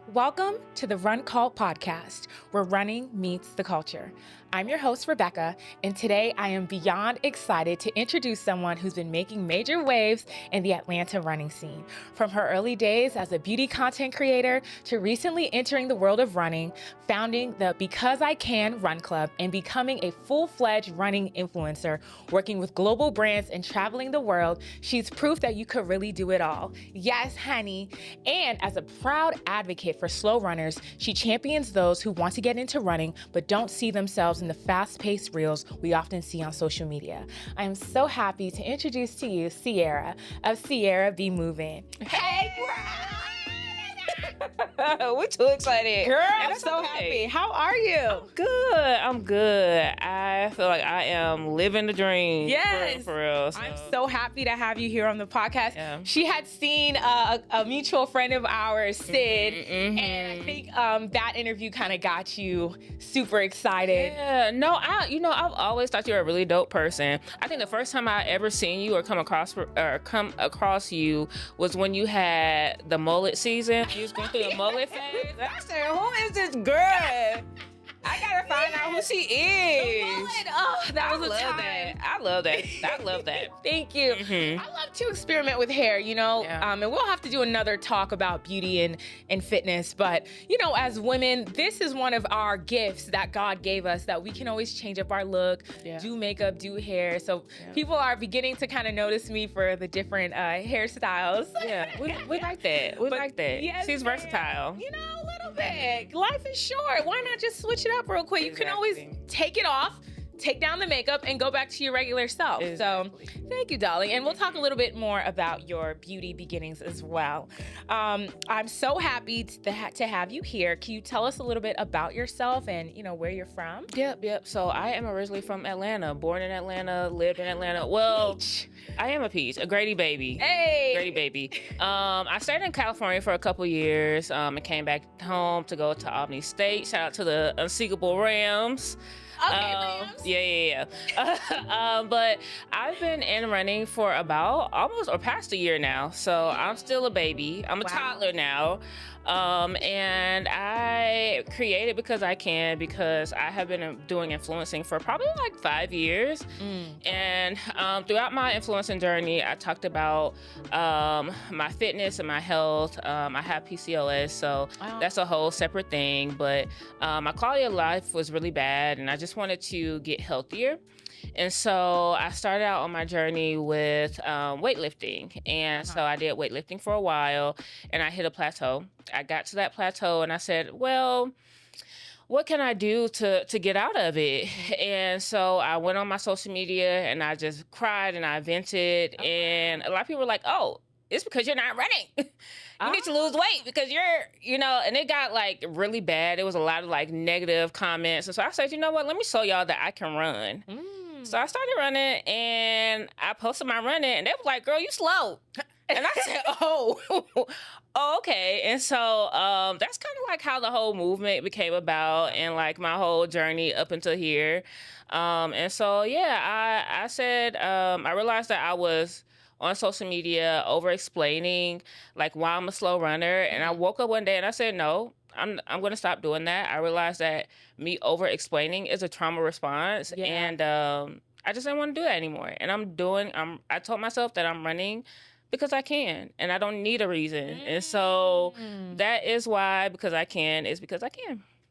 Welcome to the Run Cult podcast, where running meets the culture. I'm your host, Rebecca, and today I am beyond excited to introduce someone who's been making major waves in the Atlanta running scene. From her early days as a beauty content creator to recently entering the world of running, founding the Because I Can Run Club, and becoming a full-fledged running influencer, working with global brands and traveling the world, she's proof that you could really do it all. Yes, honey. And as a proud advocate for slow runners, she champions those who want to get into running but don't see themselves in the fast-paced reels we often see on social media. I am so happy to introduce to you Cierra of Cierra Be Moving. Hey, we're too excited. Girl, I'm so happy. How are you? I'm good. I feel like I am living the dream. Yes. For real. I'm so happy to have you here on the podcast. Yeah. She had seen a mutual friend of ours, Sid, and I think that interview kind of got you super excited. Yeah. No, I've always thought you were a really dope person. I think the first time I ever seen you or come across you was when you had the mullet season. You was going through the mullet phase. I said, who is this girl? I gotta find out who she is. Oh, that was a time. I love that. Thank you. I love to experiment with hair, and we'll have to do another talk about beauty and fitness. But, as women, this is one of our gifts that God gave us, that we can always change up our look, do makeup, do hair. So people are beginning to kind of notice me for the different hairstyles. Yeah, we like that. We like that. Yes, she's versatile. A little bit. Life is short. Why not just switch it up real quick? You can always take it off, take down the makeup, and go back to your regular self. Exactly. So thank you, darling. And we'll talk a little bit more about your beauty beginnings as well. I'm so happy to have you here. Can you tell us a little bit about yourself and, where you're from? Yep. So I am originally from Atlanta, born in Atlanta, lived in Atlanta. Well, I am a peach, a Grady baby. Hey! Grady baby. I stayed in California for a couple years and came back home to go to Albany State. Shout out to the Unsinkable Rams. Okay, Rams. Yeah. But I've been in running for about almost or past a year now. So I'm still a baby. I'm a toddler now. And I created because I have been doing influencing for probably like 5 years. And throughout my influencing journey, I talked about my fitness and my health. I have PCOS, so that's a whole separate thing. But my quality of life was really bad, and I just wanted to get healthier. And so I started out on my journey with weightlifting. And so I did weightlifting for a while, and I hit a plateau. I got to that plateau, and I said, well, what can I do to get out of it? And so I went on my social media, and I just cried, and I vented. And a lot of people were like, oh, it's because you're not running. You need to lose weight because you're, and it got like really bad. It was a lot of like negative comments. And so I said, you know what, let me show y'all that I can run. So I started running, and I posted my running, and they were like, girl, you slow. And I said, oh, okay. And so that's kind of like how the whole movement became about, and like my whole journey up until here. And so, I said, I realized that I was on social media over-explaining like why I'm a slow runner. And I woke up one day and I said, no, I'm going to stop doing that. I realized that me over-explaining is a trauma response. Yeah. And I just didn't want to do that anymore. And I told myself that I'm running because I can, and I don't need a reason. And so that is why because I can.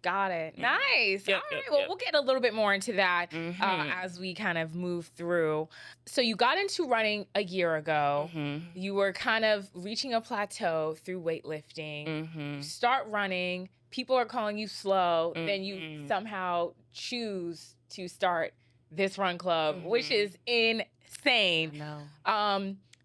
Got it. Nice. All right. Well, we'll get a little bit more into that as we kind of move through. So you got into running a year ago. You were kind of reaching a plateau through weightlifting. You start running. People are calling you slow. Then you somehow choose to start this run club, which is insane.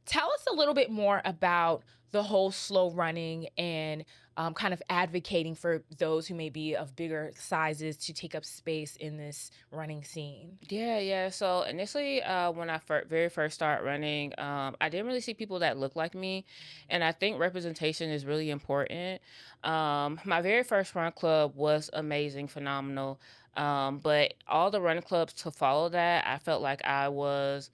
Tell us a little bit more about the whole slow running and kind of advocating for those who may be of bigger sizes to take up space in this running scene. Yeah. So initially, when I very first started running, I didn't really see people that looked like me. And I think representation is really important. My very first run club was amazing, phenomenal. But all the run clubs to follow that, I felt like I was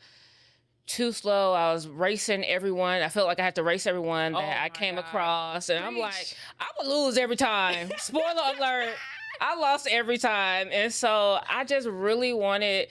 too slow. I was racing everyone. I felt like I had to race everyone that I came across. And I'm like, I would lose every time. Spoiler alert. I lost every time. And so I just really wanted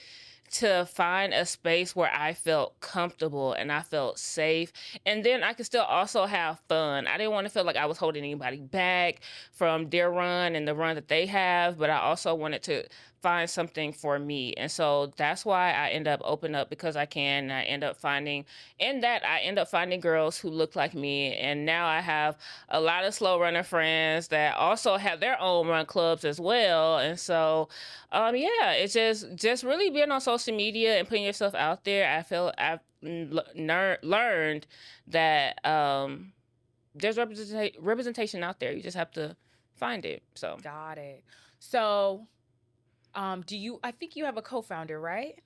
to find a space where I felt comfortable and I felt safe. And then I could still also have fun. I didn't want to feel like I was holding anybody back from their run and the run that they have, but I also wanted to find something for me. And so that's why I end up opening up because I can. And I end up finding girls who look like me. And now I have a lot of slow runner friends that also have their own run clubs as well. And so, yeah, it's just really being on social media and putting yourself out there. I feel I've learned that there's representation out there. You just have to find it. So got it. So, I think you have a co-founder, right?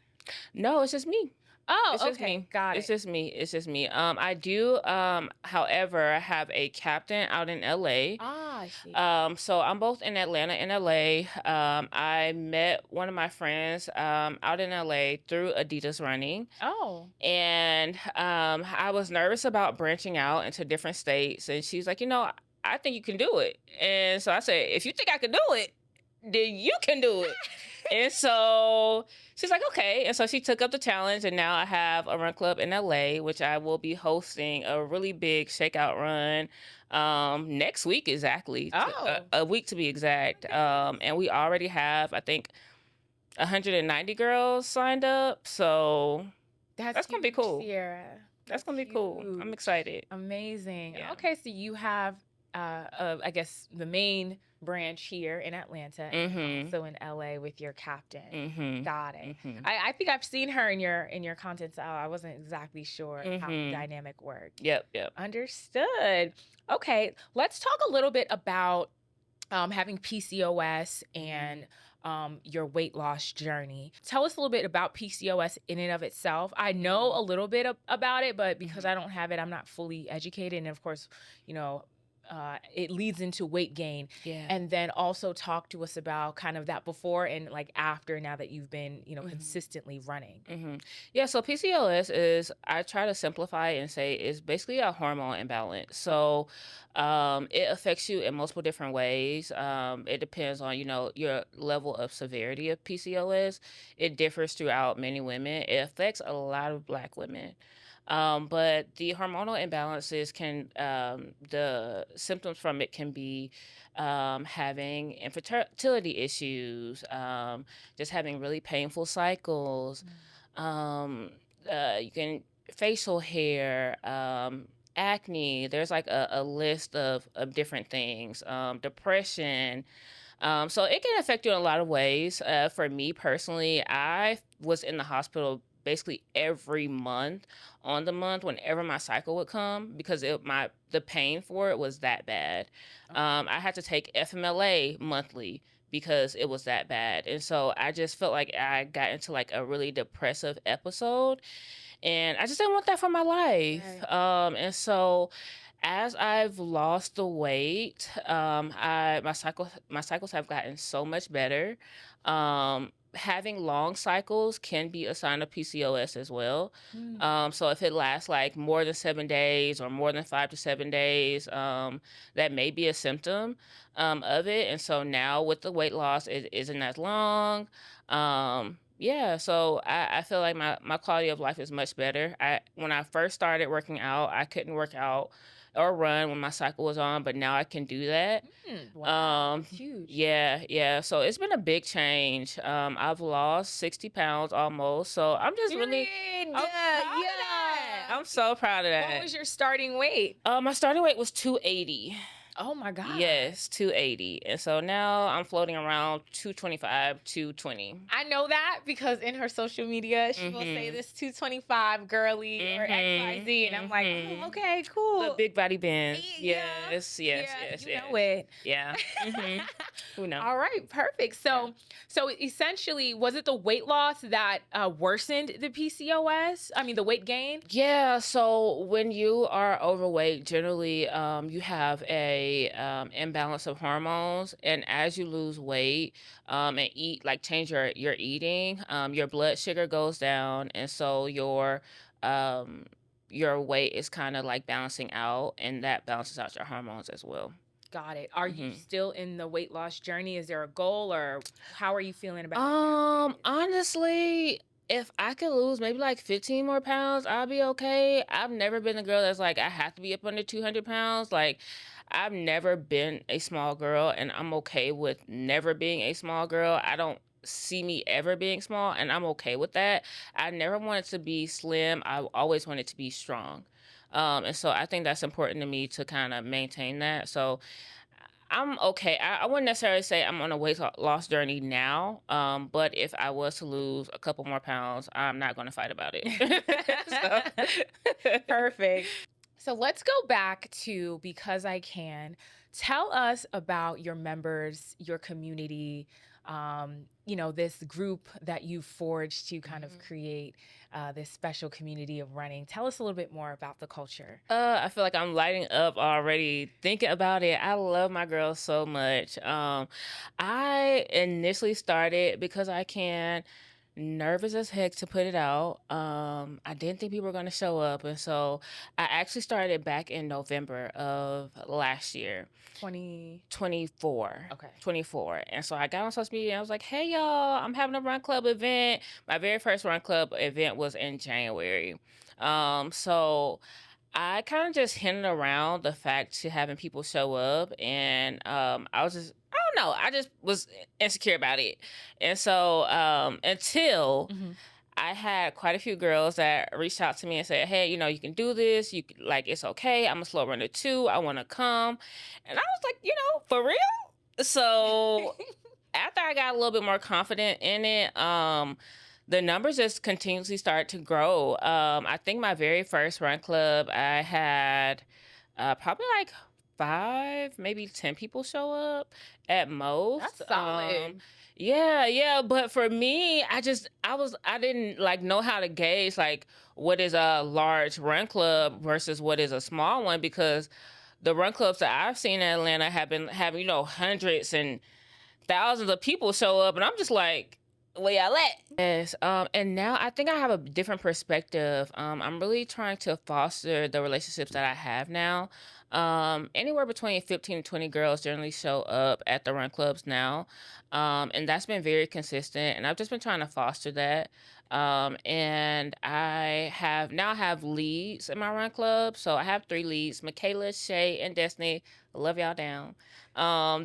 No, it's just me. Oh, it's just okay. me. Got it. It's just me. It's just me. I do, however, have a captain out in LA. I see. So I'm both in Atlanta and LA. I met one of my friends out in LA through Adidas Running. Oh. And I was nervous about branching out into different states. And she's like, I think you can do it. And so I said, if you think I can do it, then you can do it. And so she's like, okay. And so she took up the challenge, and now I have a run club in LA, which I will be hosting a really big shakeout run next week, exactly. A week to be exact. And we already have, I think, 190 girls signed up. So that's going to be cool. Cierra. That's going to be cool. I'm excited. Amazing. Yeah. Okay, so you have, I guess, the main branch here in Atlanta and also in LA with your captain. Got it. I think I've seen her in your content, so I wasn't exactly sure how the dynamic worked. Yep. Understood. Okay, let's talk a little bit about having PCOS and your weight loss journey. Tell us a little bit about PCOS in and of itself. I know a little bit about it, but because I don't have it, I'm not fully educated. And of course, it leads into weight gain. Yeah. And then also talk to us about kind of that before and like after, now that you've been, consistently running. Yeah. So PCOS is, I try to simplify and say, is basically a hormone imbalance. So it affects you in multiple different ways. It depends on, your level of severity of PCOS. It differs throughout many women. It affects a lot of Black women. But the hormonal imbalances the symptoms from it can be having infertility issues, just having really painful cycles, you can facial hair, acne. There's like a list of different things, depression. So it can affect you in a lot of ways. For me personally, I was in the hospital basically every month whenever my cycle would come, because the pain for it was that bad. I had to take FMLA monthly because it was that bad. And so I just felt like I got into like a really depressive episode, and I just didn't want that for my life. Right. And so as I've lost the weight, my cycles have gotten so much better. Having long cycles can be a sign of PCOS as well. So if it lasts like more than 7 days or more than 5 to 7 days, that may be a symptom of it. And so now with the weight loss, it isn't as long. Yeah, so I feel like my quality of life is much better. When I first started working out, I couldn't work out or run when my cycle was on, but now I can do that. Wow, that's huge. Yeah. So it's been a big change. I've lost 60 pounds almost. So I'm just really proud of that. I'm so proud of that. What was your starting weight? My starting weight was 280. Oh my God. Yes, 280. And so now I'm floating around 225, 220. I know that because in her social media, she will say this 225 girly or XYZ. And I'm like, oh, okay, cool. The big body band. Yes. You know it. Yeah. Who knows? All right, perfect. So essentially, was it the weight loss that worsened the PCOS? I mean, the weight gain? Yeah. So when you are overweight, generally, you have a imbalance of hormones, and as you lose weight and change your eating, your blood sugar goes down, and so your um, your weight is kind of like balancing out, and that balances out your hormones as well. Got it. Are you still in the weight loss journey? Is there a goal, or how are you feeling about it now? Honestly, if I could lose maybe like 15 more pounds, I'll be okay. I've never been a girl that's like, I have to be up under 200 pounds. Like, I've never been a small girl, and I'm okay with never being a small girl. I don't see me ever being small, and I'm okay with that. I never wanted to be slim. I always wanted to be strong. And so I think that's important to me to kind of maintain that. So I'm okay. I wouldn't necessarily say I'm on a loss journey now, but if I was to lose a couple more pounds, I'm not going to fight about it. Perfect. So let's go back to Because I Can. Tell us about your members, your community, this group that you forged to kind of create this special community of running. Tell us a little bit more about the culture. I feel like I'm lighting up already thinking about it. I love my girls so much. I initially started Because I Can, nervous as heck to put it out. I didn't think people were going to show up. And so I actually started back in November of last year. 2024. Okay. 24. And so I got on social media and I was like, hey, y'all, I'm having a run club event. My very first run club event was in January. So I kind of just hinted around the fact to having people show up, and I don't know, I just was insecure about it. And so until I had quite a few girls that reached out to me and said, hey, you can do this. It's okay. I'm a slow runner too. I want to come. And I was like, for real? So after I got a little bit more confident in it, the numbers just continuously start to grow. I think my very first run club, I had probably like 5, maybe 10 people show up at most. That's solid. Yeah. But for me, I didn't know how to gauge like what is a large run club versus what is a small one, because the run clubs that I've seen in Atlanta have been having, hundreds and thousands of people show up. And I'm just like, where y'all at? Yes. And now I think I have a different perspective. I'm really trying to foster the relationships that I have now. Anywhere between 15 to 20 girls generally show up at the run clubs now. And that's been very consistent. And I've just been trying to foster that. And I have leads in my run club. So I have 3 leads: Michaela, Shay, and Destiny. I love y'all down.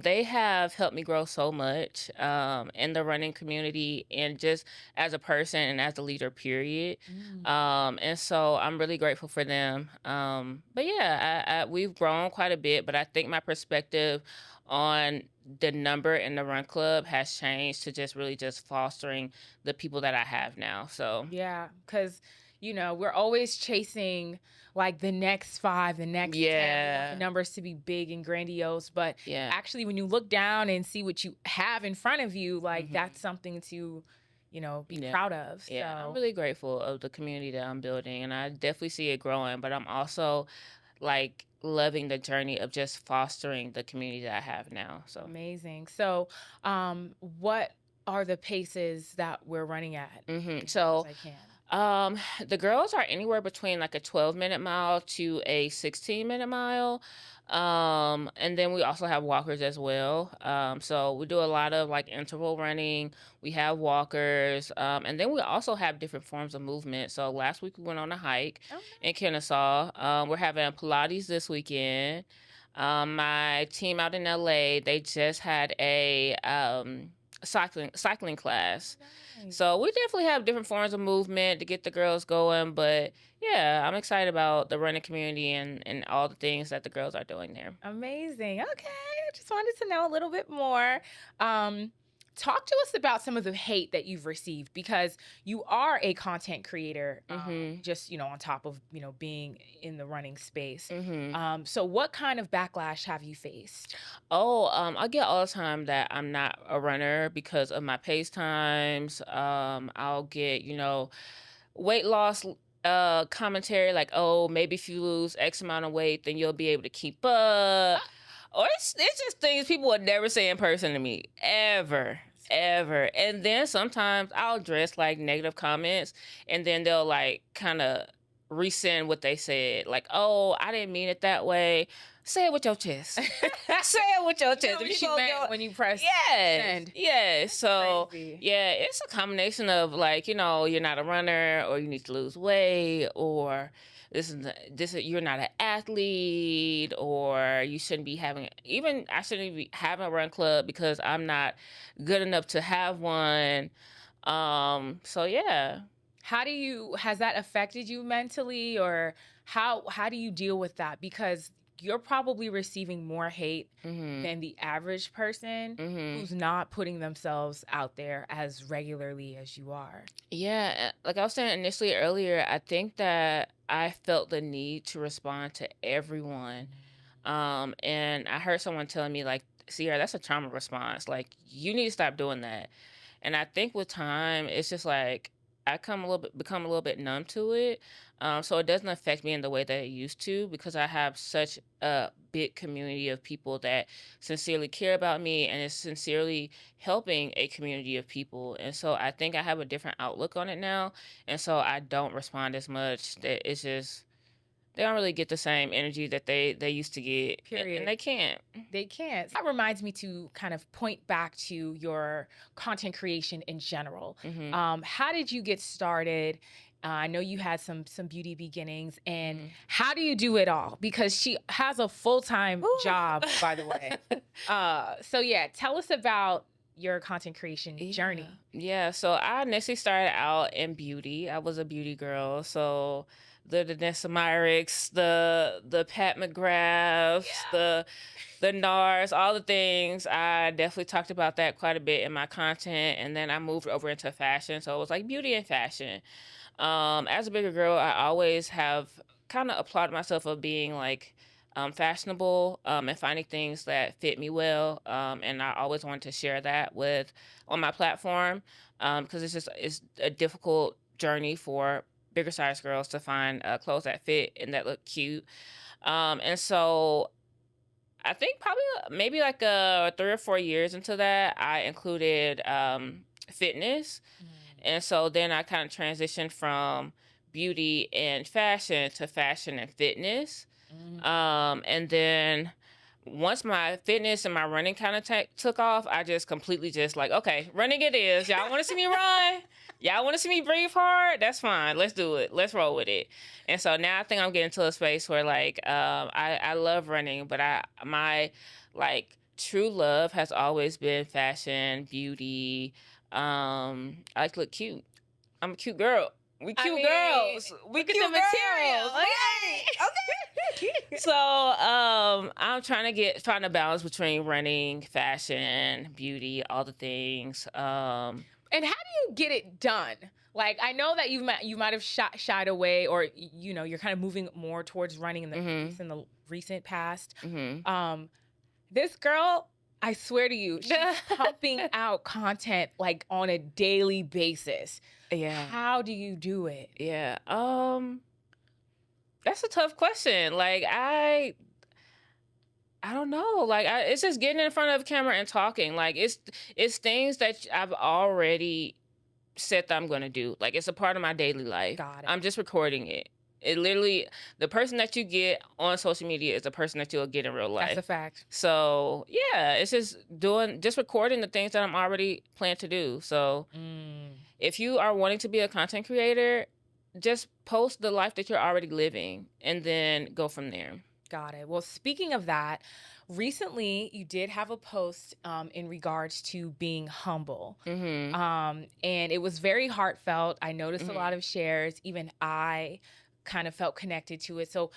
They have helped me grow so much in the running community and just as a person and as a leader, period. And so I'm really grateful for them. But yeah, we've grown quite a bit, but I think my perspective on the number in the run club has changed to just really just fostering the people that I have now. So yeah, because we're always chasing like the next 5, the next 10. We want the numbers to be big and grandiose, but actually when you look down and see what you have in front of you, like that's something to be proud of. Yeah, so I'm really grateful of the community that I'm building, and I definitely see it growing, but I'm also like loving the journey of just fostering the community that I have now. So amazing. So what are the paces that we're running at? So the girls are anywhere between like a 12-minute mile to a 16-minute mile. And then we also have walkers as well. So we do a lot of like interval running. We have walkers. And then we also have different forms of movement. So last week we went on a hike in Kennesaw. We're having Pilates this weekend. My team out in LA, they just had a cycling class. Nice. So we definitely have different forms of movement to get the girls going, but yeah, I'm excited about the running community and all the things that the girls are doing there. Amazing. Okay, I just wanted to know a little bit more. Talk to us about some of the hate that you've received, because you are a content creator, just, on top of, being in the running space. So what kind of backlash have you faced? I get all the time that I'm not a runner because of my pace times. I'll get, weight loss commentary like, oh, maybe if you lose X amount of weight, then you'll be able to keep up. Or it's just things people would never say in person to me, ever. And then sometimes I'll address like negative comments, and then they'll like kind of rescind what they said. Like, oh, I didn't mean it that way. Say it with your chest. Say it with your chest. What you meant when you press send. Yes. So Crazy. yeah, it's a combination of like, you know, you're not a runner, or you need to lose weight, or you're not an athlete, or you shouldn't be having, even I shouldn't be having a run club because I'm not good enough to have one. So yeah. Has that affected you mentally, or how do you deal with that? Because you're probably receiving more hate than the average person who's not putting themselves out there as regularly as you are. Yeah, like I was saying initially earlier, I think that I felt the need to respond to everyone. And I heard someone telling me like, Sierra, that's a trauma response. Like, you need to stop doing that. And I think with time, it's just like become a little bit numb to it. So it doesn't affect me in the way that it used to, because I have such a big community of people that sincerely care about me and is sincerely helping a community of people. And so I think I have a different outlook on it now. And so I don't respond as much. It's just, they don't really get the same energy that they used to get. Period. And they can't. They can't. That reminds me to kind of point back to your content creation in general. How did you get started? I know you had some beauty beginnings, and how do you do it all? Because she has a full-time job, by the way. So yeah, tell us about your content creation journey. Yeah, so I initially started out in beauty. I was a beauty girl, so the Danessa Myricks, the Pat McGraths, the NARS, all the things. I definitely talked about that quite a bit in my content, and then I moved over into fashion, so it was like beauty and fashion. As a bigger girl, I always have kind of applauded myself of being like fashionable and finding things that fit me well. And I always wanted to share that on my platform, because it's a difficult journey for bigger size girls to find clothes that fit and that look cute. And so I think probably maybe like 3 or 4 years into that, I included fitness. And so then I kind of transitioned from beauty and fashion to fashion and fitness. And then once my fitness and my running kind of took off, I just completely just like, okay, running it is. Y'all want to see me run? Y'all want to see me breathe hard? That's fine. Let's do it. Let's roll with it. And so now I think I'm getting to a space where like I love running, but my like true love has always been fashion, beauty. I like to look cute. I'm a cute girl. We cute girls. We cute the materials. Okay. So I'm trying to find a balance between running, fashion, beauty, all the things. And how do you get it done? Like, I know that you might have shied away, or you know, you're kind of moving more towards running in the recent past. This girl, I swear to you, she's pumping out content like on a daily basis. Yeah. How do you do it? Yeah. That's a tough question. Like, I don't know. Like, it's just getting in front of a camera and talking. Like, it's things that I've already said that I'm going to do. Like, it's a part of my daily life. Got it. I'm just recording it. It literally, the person that you get on social media is the person that you'll get in real life. That's a fact. So yeah, it's just recording the things that I'm already planned to do. So if you are wanting to be a content creator, just post the life that you're already living and then go from there. Got it. Well, speaking of that, recently you did have a post in regards to being humble. And it was very heartfelt. I noticed a lot of shares. Even I kind of felt connected to it. So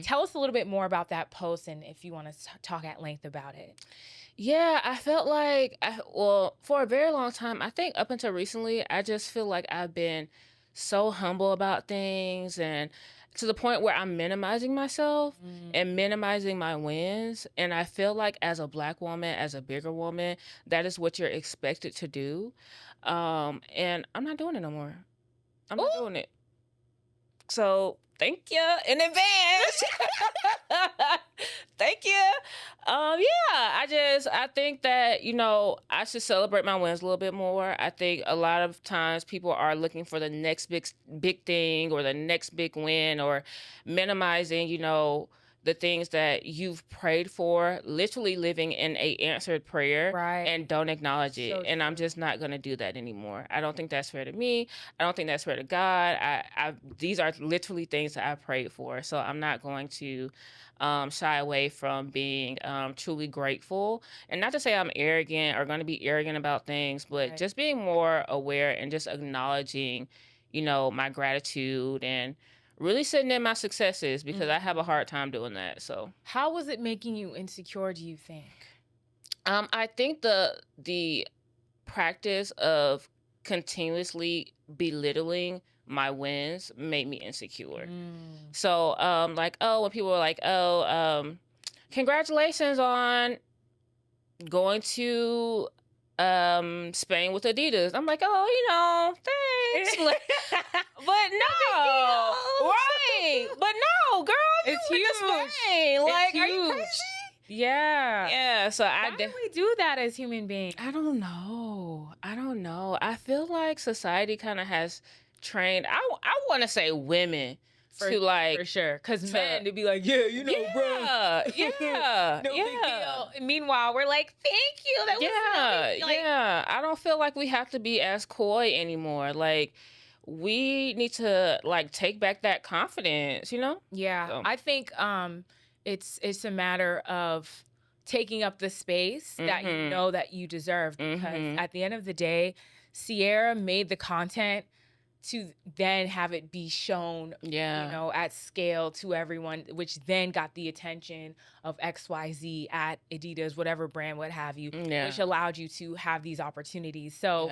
tell us a little bit more about that post, and if you want to talk at length about it. Yeah, I felt like, for a very long time, I think up until recently, I just feel like I've been so humble about things, and to the point where I'm minimizing myself and minimizing my wins. And I feel like as a Black woman, as a bigger woman, that is what you're expected to do. And I'm not doing it no more. I'm not doing it. So thank you in advance. Thank you. I think that, I should celebrate my wins a little bit more. I think a lot of times people are looking for the next big thing or the next big win, or minimizing, the things that you've prayed for, literally living in a answered prayer, Right. and don't acknowledge it. So And I'm true. just not going to do that anymore. I don't think that's fair to me. I don't think that's fair to God. These are literally things that I prayed for. So I'm not going to shy away from being truly grateful. And not to say I'm arrogant or going to be arrogant about things, but Right. just being more aware and just acknowledging, my gratitude, and really sitting in my successes, because I have a hard time doing that. So How was it making you insecure, do you think? I think the practice of continuously belittling my wins made me insecure. So when people were like, congratulations on going to Spain with Adidas. I'm like, thanks. But no. Right. But no, girl, It's you went to huge. Spain. It's Like, are you huge. crazy? Yeah. Yeah, so Why do we do that as human beings? I don't know. I feel like society kind of has trained, I want to say women, to like, For sure. Because to- men, to be like, bro. yeah, No big deal. And meanwhile, we're like, thank you. That was really, like, yeah. I don't feel like we have to be as coy anymore. Like, we need to like take back that confidence, Yeah. So. I think it's a matter of taking up the space that you know that you deserve. Because at the end of the day, Cierra made the content to then have it be shown, at scale to everyone, which then got the attention of XYZ at Adidas, whatever brand, what have you, which allowed you to have these opportunities. So,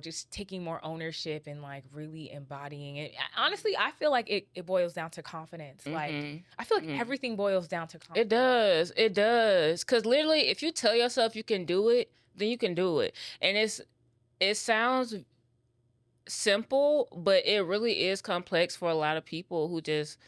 just taking more ownership and like really embodying it. Honestly, I feel like it boils down to confidence. Like, I feel like everything boils down to confidence. It does. Because literally, if you tell yourself you can do it, then you can do it. And it sounds simple, but it really is complex for a lot of people who just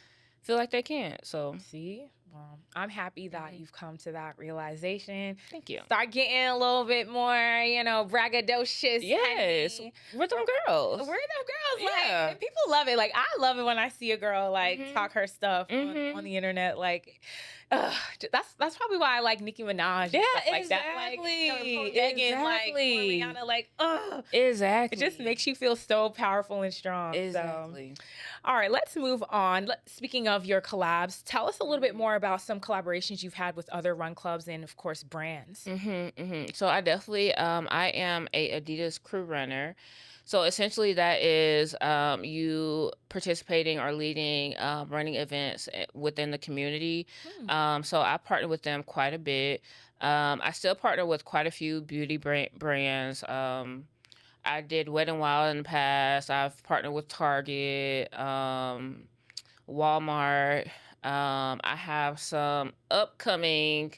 feel like they can't. So See, well, I'm happy that you've come to that realization. Thank you. Start getting a little bit more, braggadocious. Yes, honey. we're them girls. We're them girls. Yeah. Like, and people love it. Like, I love it when I see a girl like talk her stuff on the internet. Like, that's probably why I like Nicki Minaj. Yeah, and stuff like that. Like, Megan, like, or Rihanna, like, exactly. it just makes you feel so powerful and strong. Exactly. So. All right, let's move on. Speaking of your collabs, tell us a little bit more about some collaborations you've had with other run clubs and, of course, brands. So I definitely, I am a Adidas crew runner. So essentially that is you participating or leading running events within the community. So I partner with them quite a bit. I still partner with quite a few beauty brands. I did Wet n Wild in the past. I've partnered with Target, Walmart. I have some upcoming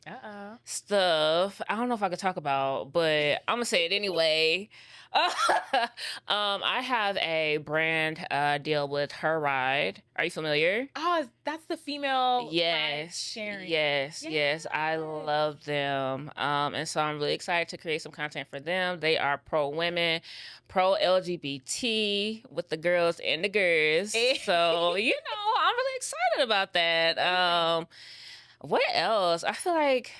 stuff. I don't know if I could talk about, but I'm gonna say it anyway. I have a brand deal with Her Ride. Are you familiar? Oh, that's the female Yes, sharing. yes. I love them. And so I'm really excited to create some content for them. They are pro women, pro LGBT, with the girls and the girls. So, I'm really excited about that. What else? I feel like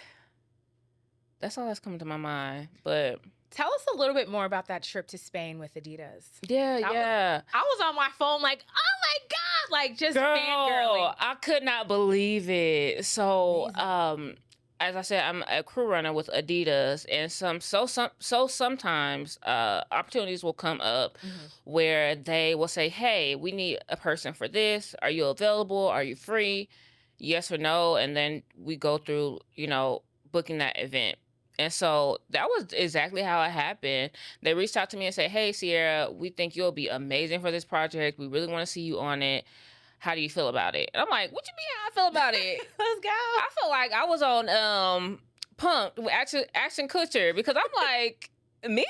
that's all that's coming to my mind. But tell us a little bit more about that trip to Spain with Adidas. Yeah. I was on my phone like, oh my God, like just Girl, fangirling. I could not believe it. So, Amazing. as I said, I'm a crew runner with Adidas, and sometimes opportunities will come up where they will say, "Hey, we need a person for this. Are you available? Are you free? Yes or no?" And then we go through, booking that event. And so that was exactly how it happened. They reached out to me and said, "Hey, Cierra, we think you'll be amazing for this project. We really want to see you on it. How do you feel about it?" And I'm like, "What you mean how I feel about it?" Let's go. I feel like I was on Pumped with Ashton Kutcher, because I'm like, me?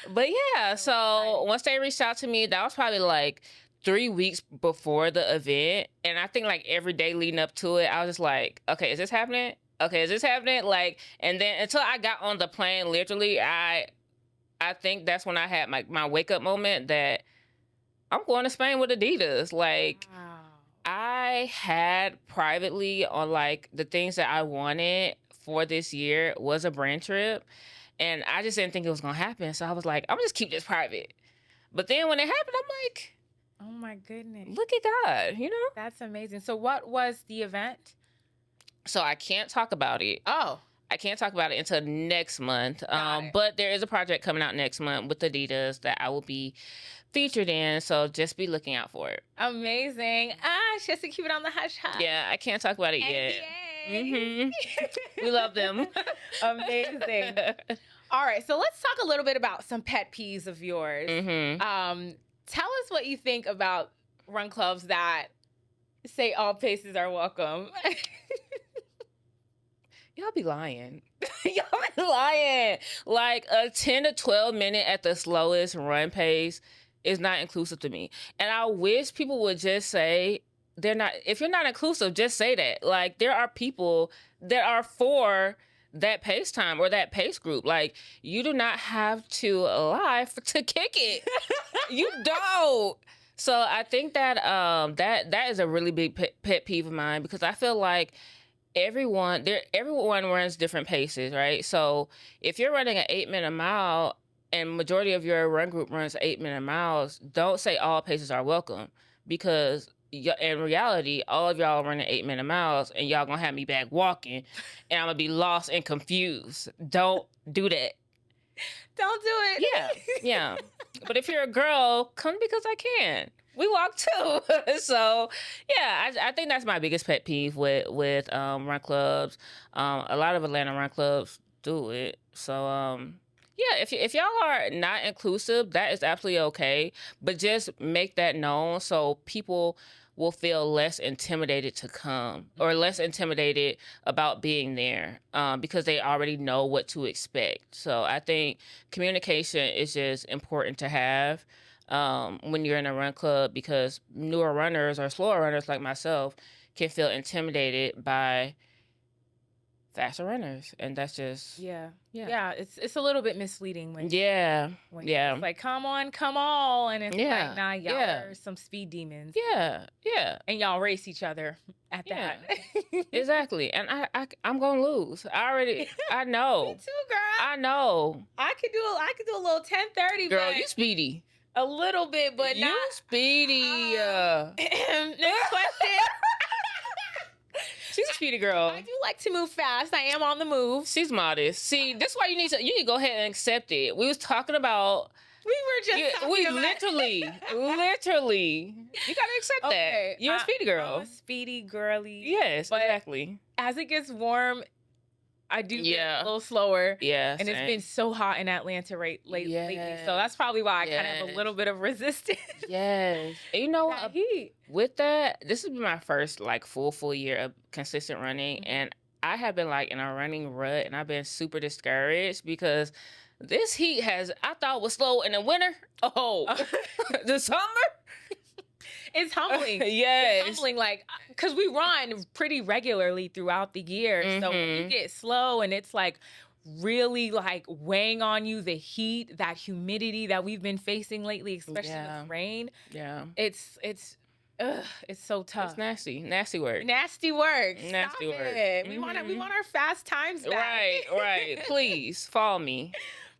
But yeah, so once they reached out to me, that was probably like 3 weeks before the event, and I think like every day leading up to it, I was just like, okay, is this happening? Okay, is this happening? Like, and then until I got on the plane, literally, I think that's when I had my wake up moment that I'm going to Spain with Adidas. Like, Wow. I had privately on like the things that I wanted for this year was a brand trip, and I just didn't think it was gonna happen. So I was like, I'm gonna just keep this private. But then when it happened, I'm like, Oh my goodness. look at God, you know? That's amazing. So what was the event? So I can't talk about it. Oh. I can't talk about it until next month. But there is a project coming out next month with Adidas that I will be featured in. So just be looking out for it. Amazing. She has to keep it on the hush hush. Yeah, I can't talk about it yet. NBA. We love them. Amazing. All right. So let's talk a little bit about some pet peeves of yours. Tell us what you think about run clubs that say all paces are welcome. Y'all be lying. Y'all be lying. Like a 10 to 12 minute at the slowest run pace is not inclusive to me. And I wish people would just say they're not, if you're not inclusive, just say that. Like there are people that are for that pace time or that pace group. Like you do not have to lie to kick it. You don't. So I think that that is a really big pet peeve of mine, because I feel like everyone runs different paces, right? So if you're running an 8-minute mile and majority of your run group runs 8-minute miles, don't say all paces are welcome, because in reality, all of y'all running 8-minute miles and y'all gonna have me back walking and I'm gonna be lost and confused. Don't do that. Don't do it. Yeah. But if you're a girl, come because I can. We walk too. So yeah, I think that's my biggest pet peeve with run clubs. A lot of Atlanta run clubs do it. So yeah, if y'all are not inclusive, that is absolutely okay. But just make that known so people will feel less intimidated to come, or less intimidated about being there, because they already know what to expect. So I think communication is just important to have when you're in a run club, because newer runners or slower runners like myself can feel intimidated by faster runners, and that's just yeah. It's a little bit misleading when when it's like come on, and it's like nah, y'all are some speed demons. Yeah, and y'all race each other at that. Exactly. And I'm gonna lose. I know. Me too, girl. I know. I could do a little 10:30. Girl, you speedy. A little bit, but you not speedy. Next question. She's a speedy girl. I do like to move fast. I am on the move. She's modest. See, this is why you need to go ahead and accept it. We was talking about. We were just talking about literally. You gotta accept that. You're a speedy girl. I'm a speedy girly. Yes, exactly. As it gets warm, I do get a little slower. Yeah. And it's been so hot in Atlanta lately. So that's probably why I kind of have a little bit of resistance. Yes. And you know what? Heat. With that, this has been my first like full year of consistent running. And I have been like in a running rut, and I've been super discouraged because this heat I thought was slow in the winter. The summer. It's humbling. Yes. It's humbling, like, because we run pretty regularly throughout the year. So when you get slow and it's like really like weighing on you, the heat, that humidity that we've been facing lately, especially with rain. Yeah. It's so tough. It's nasty work. Nasty work. Nasty Stop work. it. We want our fast times back. Right. Please follow me.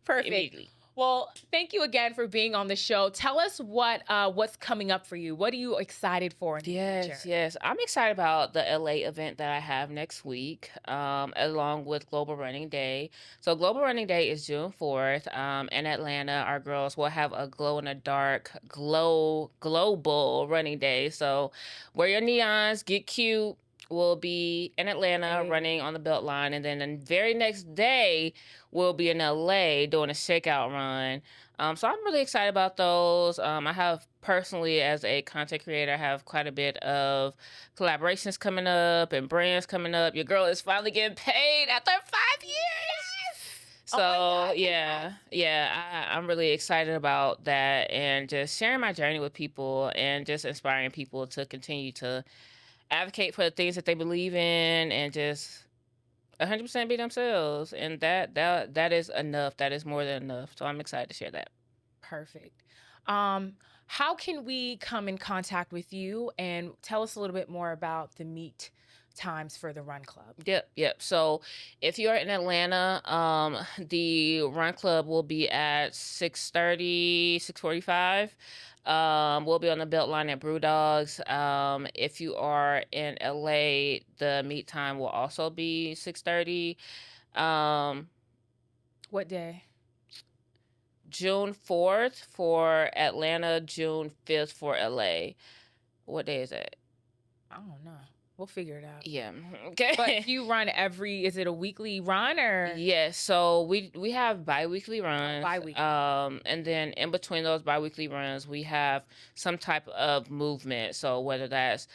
Perfect. Immediately. Well, thank you again for being on the show. Tell us what's coming up for you. What are you excited for in the future? Yes. I'm excited about the LA event that I have next week, along with Global Running Day. So Global Running Day is June 4th. In Atlanta, our girls will have a glow-in-the-dark global running day. So wear your neons, get cute. We'll be in Atlanta running on the Beltline, and then the very next day we'll be in LA doing a shakeout run. So I'm really excited about those. I have personally, as a content creator, I have quite a bit of collaborations coming up and brands coming up. Your girl is finally getting paid after 5 years. So God, I'm really excited about that and just sharing my journey with people and just inspiring people to continue to advocate for the things that they believe in and just 100% be themselves. And that is enough. That is more than enough. So I'm excited to share that. Perfect. How can we come in contact with you, and tell us a little bit more about the meet times for the Run Club? Yep. So if you are in Atlanta, the Run Club will be at 6:30, 6:45. We'll be on the Beltline at Brewdogs. If you are in LA, the meet time will also be 6:30. What day? June 4th for Atlanta, June 5th for LA. What day is it? I don't know. We'll figure it out. Yeah. Okay. But you run is it a weekly run or? Yes. So we have bi-weekly runs. Bi-weekly. And then in between those bi-weekly runs, we have some type of movement. So whether that's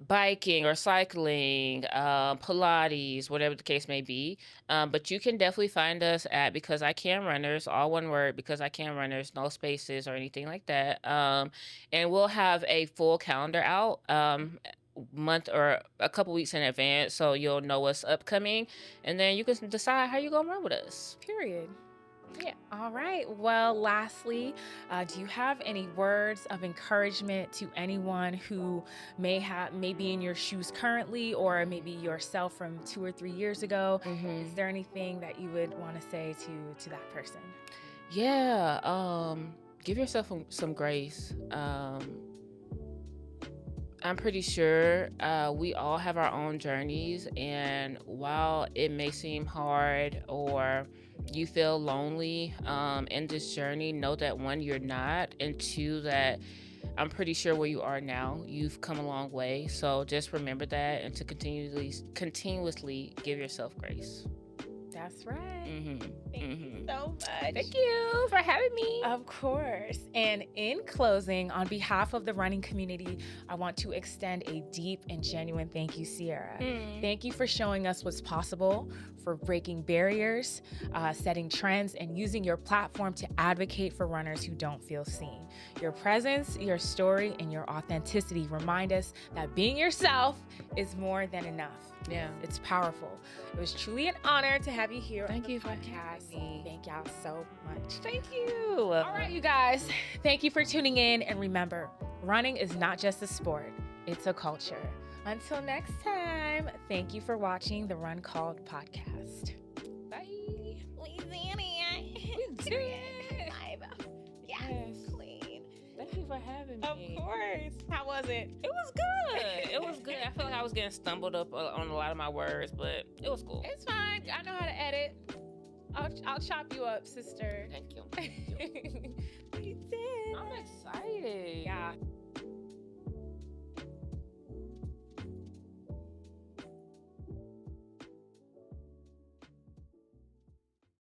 biking or cycling, Pilates, whatever the case may be. But you can definitely find us at Because I Can Runners, all one word, Because I Can Runners, no spaces or anything like that. And we'll have a full calendar out month or a couple weeks in advance, so you'll know what's upcoming, and then you can decide how you're gonna run with us. Period. Yeah. All right. Well, lastly, do you have any words of encouragement to anyone who may be in your shoes currently, or maybe yourself from 2 or 3 years ago? Is there anything that you would want to say to that person? Yeah. Give yourself some grace. I'm pretty sure we all have our own journeys, and while it may seem hard or you feel lonely in this journey, know that one, you're not, and two, that I'm pretty sure where you are now, you've come a long way. So just remember that, and to continuously give yourself grace. That's right. Thank you so much. Thank you for having me. Of course. And in closing, on behalf of the running community, I want to extend a deep and genuine thank you, Cierra. Thank you for showing us what's possible, for breaking barriers, setting trends, and using your platform to advocate for runners who don't feel seen. Your presence, your story, and your authenticity remind us that being yourself is more than enough. Yeah. It's powerful. It was truly an honor to have you here. Thank you for having me. Thank y'all so much. Thank you. All right, you guys. Thank you for tuning in. And remember, running is not just a sport, it's a culture. Until next time, thank you for watching the Run Called podcast. Bye. Louisiana. Yes. Clean. Thank you for having me. Of course. How was it? It was good. It was good. I feel like I was getting stumbled up on a lot of my words, but it was cool. It's fine. I know how to edit. I'll chop you up, sister. Thank you. You did. I'm excited. Yeah.